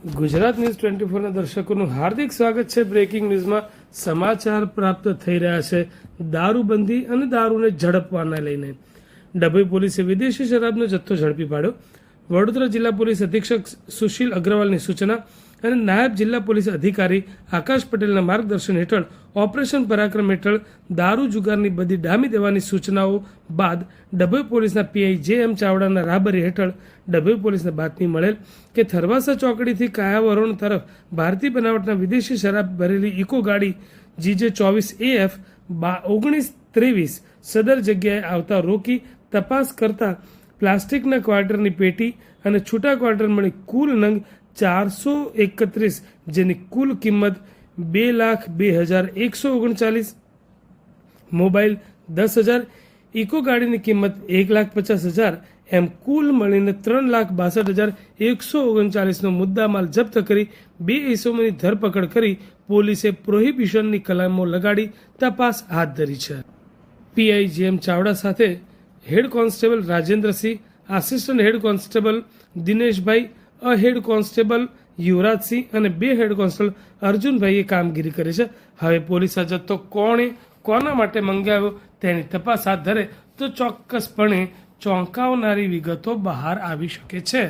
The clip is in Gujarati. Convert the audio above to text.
ગુજરાત ન્યૂઝ 24ના દર્શકોનું હાર્દિક સ્વાગત છે। બ્રેકિંગ ન્યૂઝમાં સમાચાર પ્રાપ્ત થઈ રહ્યા છે। દારૂબંધી અને દારૂને ઝડપવાના લઈને ડભોઈ પોલીસે વિદેશી શરાબનો જથ્થો ઝડપી પાડ્યો। વડોદરા જિલ્લા પોલીસ અધિક્ષક સુશીલ અગ્રવાલની સૂચના અને નાયબ જિલ્લા પોલીસ અધિકારી આકાશ પટેલના માર્ગદર્શન હેઠળ ઓપરેશન પરાક્રમ હેઠળ દારૂ જુગારની બધી ડામી દેવાની સૂચનાઓ બાદ ડભોઈ પોલીસના પીઆઈ જે.એમ. ચાવડાના રાહબરી હેઠળ ડભોઈ પોલીસને બાતમી મળેલ કે થરવાસા ચોકડીથી કાયાવરોણ તરફ ભારતીય બનાવટના વિદેશી શરાબ ભરેલી ઇકો ગાડી GJ24AF 1923 સદર જગ્યાએ આવતા રોકી તપાસ કરતા પ્લાસ્ટિકના ક્વાર્ટરની પેટી અને છૂટા ક્વાર્ટર મળી કુલ નંગ 431 જેની કુલ કિંમત 2,02,139, મોબાઈલ 10,000, ઇકો ગાડીની કિંમત 1,50,000 એમ કુલ મળીને 3,62,139નો મુદ્દામાલ જપ્ત કરી 2 ઇસમોની ધરપકડ કરી પોલીસે પ્રોહિબિશનની કલમો લગાડી તપાસ હાથ ધરી છે। PI J M. ચાવડા સાથે head constable Rajendrasinh, assistant head constable Dineshbhai, head constable Yuvrajsinh અને 2 હેડ કોન્સ્ટેબલ અર્જુનભાઈએ કામગીરી કરી છે। હવે પોલીસ આ જથ્થો કોણે કોના માટે મંગાવ્યો તેની તપાસ હાથ ધરે તો ચોક્કસપણે ચોંકાવનારી વિગતો બહાર આવી શકે છે।